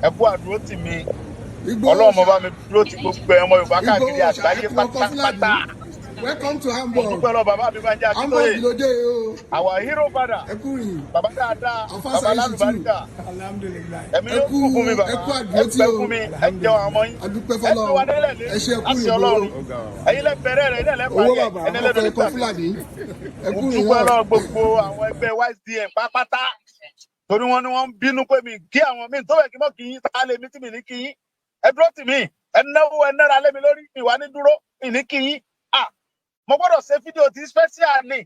ẹ kú àdúró tì mí Ọlọ́run mo bá mi dúró ti gbogbo ọmọ Yorùbá káàkiri àgbáyé pátápátá. Welcome to Mo Hamburg. dúpẹ́ lọ bàbá mi Bánjí Hamburg Akíntóyè. ló dé o. Our hero father. Bàbá dáadáa, bàbá lálùbáríkà. Ẹ̀mí ló kú fún mi bàbá. Ẹ pẹ́ fún mi, ẹ jẹun àmọ́ yín. Ẹ ti wà nílẹ̀ lé láti Ọlọ́run. Ẹ̀yin lẹ bẹ̀rẹ̀ rẹ̀, ẹ̀yin lẹ parí ẹ̀, ẹ̀yin lẹ lórí gbàgbé. Mo dúpẹ́ lọ gbogbo àwọn ẹgbẹ́ YSDM pápátá. Torí wọn ni wọ́n ń bínú pé mi kí àwọn míì tó bẹ̀ kí mọ́ kí yín tá lè mi tí mi ní kí yín. Ẹ dúró tì mí, ẹ náwó ẹ nára lé mi lórí, mi wà ní dúró, mi ní kí yín. Mo gbọ́dọ̀ ṣe fídíò tí special ni.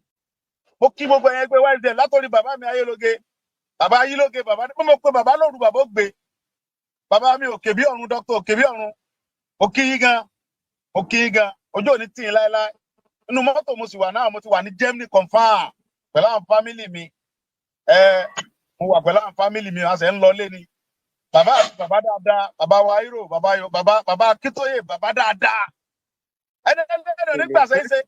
Mo kí gbogbo ẹ̀yin ẹgbẹ́ YSDM látòrí bàbá mi Ayélóge. Bàbá Ayélóge, bàbá ní mo pe bàbá lóru bàbá ó gbé. Bàbá mi òkè bí ọ̀run, dókítà òkè bí ọ̀run. Mo kí yín gan. Mo kí yín gan. Ojú ò ní tì yín láéláé. Inú mọ́tò mo sì wà náà, mo ti wà ní Germany confirm pẹ̀lú àwọn family mi. Mo wà pẹ̀lú àwọn family mi, a sì ń lọ lé ni. Bàbá dáadáa, bàbá wa hero, bàbá Akíntóyè, bàbá dáadáa. Ẹni nígbà sẹ́yìn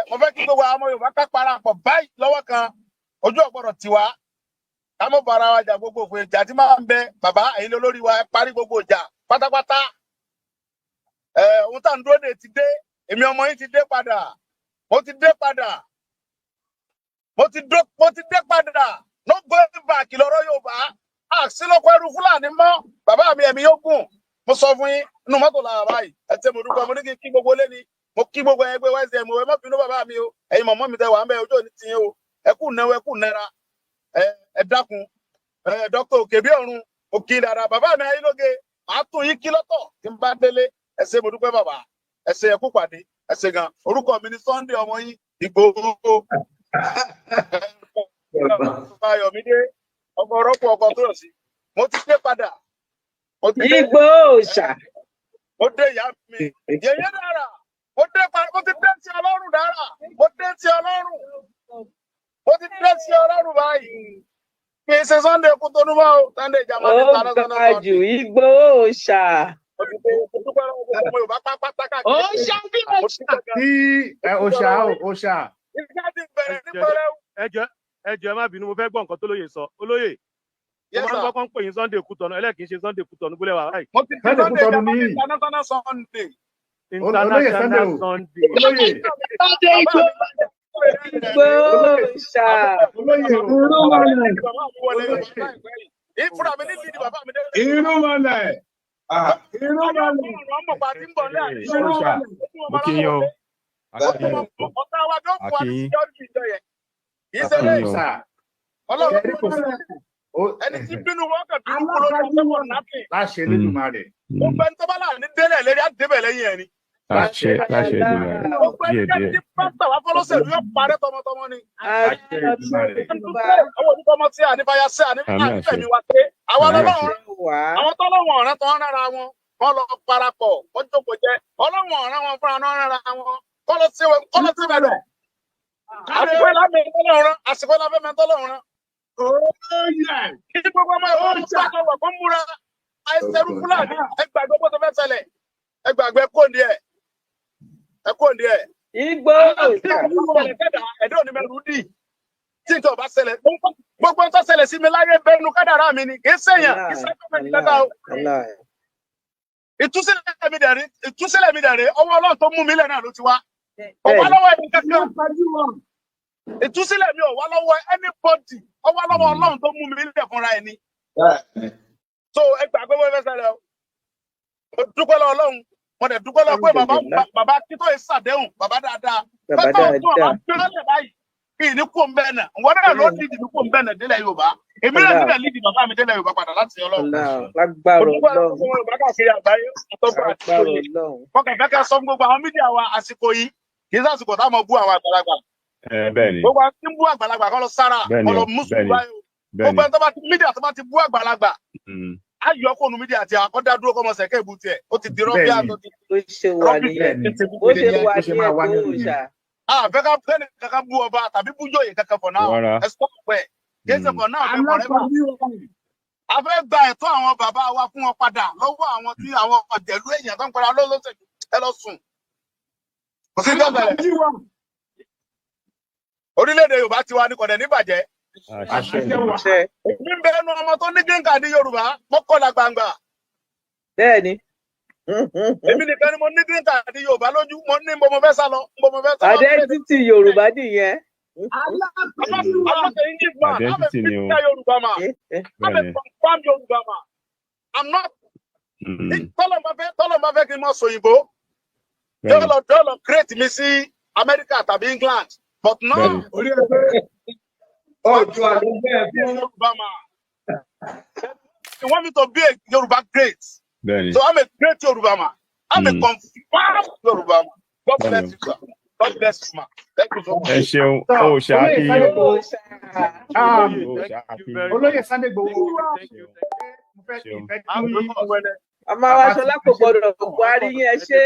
mo fẹ́ kí gbogbo àwọn ọmọ Yorùbá ká parapọ̀ báyìí lọ́wọ́ kan ojú ọ̀gbọ́dọ̀ tiwa ká mọ̀ bára wa jà gbogbo òfin ìjà tí máa ń bẹ bàbá ẹ̀yin lórí wa parí gbogbo ìjà pátápátá. Ohun tá à ń dúró dè ti dé, èmi ọmọ yín ti dé padà, mo ti dé padà, no going back lọ́rọ̀ Yorùbá àṣìlọ́kọ̀ ẹrú Fúlàní mọ́ bàbá mi ẹ̀mí yóò gùn. Mo sọ fún yín inú mọ́tò làwọn báyìí ẹ tẹ́ mo dúpẹ́ mo ní kí gbogbo lé ní mo kí gbogbo ẹgbẹ́ YSDM ẹ má bínú bàbá mi o ẹ̀yin mọ̀mọ́ mi tẹ́ wà ń bẹ ojú òní ti yín o ẹ kú náwó ẹ kú náírà ẹ dákun dókítà òkè bí ọ̀run òkè dára bàbá mi Ayélóge màá tún yín kí lọ́tọ̀ tí n bá délé ẹ ṣé mo dúpẹ́ bàbá ẹ ṣé ẹ kú pàdé ẹ ṣé gan orúkọ mi ni Sunday ọmọ yín Igboho. Ayọ̀mídé ọkọ̀ ọ̀rọ̀pọ̀ ọkọ̀ tó rọ̀ sí mo ti dé padà. Igboho ṣá. Mo dé ìyá mi yẹyẹ dára mo ti dé ti Ọlọ́run dára mo dé ti Ọlọ́run báyìí kì í ṣe Sunday kú tó númọ́ o Sunday ìjàmbá ní ìtàn náà ó ga jù Igboho ṣá. Òòṣà. Ẹjọ́ ẹ má bínú mo fẹ́ gbọ́ nǹkan tó lóye sọ Olóyè. Mo máa ń gbọ́ kán pè yín Sunday Kútọ̀nù ẹlẹ́kìí ṣe Sunday Kútọ̀nù gbólẹ̀ wà báyìí. Mo ti di Sunday International Sunday. International Sunday. Igboho ṣá. Ìfúra mi ní ìdí bàbá mi dé. Irúnmọlẹ̀. Mo kí yín o. Ọ̀tá wa tó fún wa ní security ìjọ yẹn. Kì í ṣe lẹ́yìn. Ọlọ́run ẹni tí bínú wọn kàn bínú kúrò ní ọjọ́ wọn náà kì. Láṣẹ Elédùmarè. Gbogbo ẹni tó bá láàrin délẹ̀ lérí á débẹ̀ lẹ́yìn ẹni. Láṣẹ Gbogbo ẹni tí pásítà wá fọlọ́sẹ̀ ló yọ parẹ́ tọmọtọmọ ni. Àwọn oníkọ́mọ tí àníbáyá sí ànífẹ̀mí wa pé àwọn tọ́lọ́wọ̀n ọ̀rẹ́ tó ń rárá wọn kọ́ lọ parapọ̀ wọ́n jókòó jẹ́ ọlọ́wọ̀n ọ̀rẹ́ wọn fúnra náà rárá wọn kọ́ lọ sí bẹ̀rẹ̀. Àsìkò ìlàfẹ́ mẹ́tọ́lọ́run. Kí gbogbo ọmọ ẹ̀kọ́ ń sàkọwà kó múra àìsẹ̀rù Fúlàní ẹgbàgbé bó tó fẹ́ ṣẹlẹ̀ ẹgbàgbé kóńdé ẹ̀. Igboho ẹ̀dọ́ ni mẹ́rù dì tí nǹkan ọba ṣẹlẹ̀ gbogbo ń tó ṣẹlẹ̀ sí mi láyé bẹ́ẹ̀nu kádàrá mi ni kì í ṣèyàn kì í ṣàkóso kẹta o. Ìtúsílẹ̀ mi dẹ̀rẹ̀ ọwọ́ Ọlọ́run tó mú mi lẹ̀ náà ló ti wá. Ọwọ́ lọ́wọ́ ẹni kankan. Ìtúsílẹ̀ mi ò wá lọ́wọ́ anybody ọwọ́ lọ́wọ́ Ọlọ́run tó mú mi lẹ̀ fúnra ẹni. So ẹgbàgbé wọ́n fẹ́ ṣẹlẹ̀ o. Mo dúpẹ́ lọ́wọ́ Ọlọ́run mo dẹ̀ dúpẹ́ lọ́wọ́ pé bàbá Akíntóyè ṣàdéhùn bàbá dáadáa. Bàbá tó ọ̀bá gbẹ́rẹ́lẹ̀ báyìí kí ní kó ń bẹ́ẹ̀ náà wọ́n náà ló dìdì ní kó ń bẹ́ẹ̀ náà délẹ̀ Yorùbá. Èmi náà nílẹ̀ lídì bàbá mi délẹ̀ Yorùbá padà láti Ọlọ́run. Lágbára Ọlọ́run. Fọkàn fẹ́ sọ fún gbogbo àwọn mídíà wa àsìkò yìí kì í sàsìkò táwọn bú àwọn àgbàlagbà. Gbogbo àwọn tí ń bú àgbàlagbà kọ́ lọ sára kọ́ lọ mùsùlùmí báyìí. Gbogbo ẹni tó bá ti mídíà tó bá ti bú àgbàlagbà. Ayọ̀ kò nu mídíà àti àkọ́dá dúró kọ́mọ sẹ̀kẹ́ ìbú tiẹ̀ ó ti di rọ́bì àtọ́jú. Ó ṣe wà ní Igboho ṣá. Fẹ́ ká fẹ́ni kankan bú ọba tàbí bú jòyè kankan fọ̀ náà ẹ sọ pẹ̀ kéésì fọ̀ náà fẹ́ fọ̀ rẹ́ bá. A fẹ́ gba ẹ̀tọ́ àwọn bàbá wa fún wọn padà lọ́wọ́ àwọn tí àwọn ọ̀jẹ̀lú èèyàn tó ń pera lọ́lọ́sẹ̀jú ẹ lọ sùn. Kò sí bẹ́ẹ̀ bẹ̀rẹ̀. Orílẹ̀-èdè Yorùbá ti wá ní kọ̀dẹ̀ níbàjẹ́ Èmi ń bẹ ẹnu ọmọ tó ní green card Yorùbá mọ́kànlá gbangba. Bẹ́ẹ̀ni. Èmi nìkan ni mo ní green card Yorùbá lójú, mo ní mo fẹ́ sá lọ, mo fẹ́ sá lọ. Identity Yorùbá nìyẹn. Identity ni o. I'm a confirmed Yorùbá man. I'm not. Tọ́lọ̀ bá fẹ́ kí n mọ̀ sòyìnbó. Dọ́lọ̀ create mi sí America tàbí England. But no. Yorùbá man. You want me to be a Yorùbá great. So I'm a great Yorùbá man. I'm a confirmed Yorùbá man. God bless you, sir. God bless you, man. Thank you so much. Ẹ ṣeun, ó ṣáàkì. Olóyè Sunday Igboho. Àmọ́ àwọn aṣọ lápò gbọdọ̀ Buhari yẹn ṣe.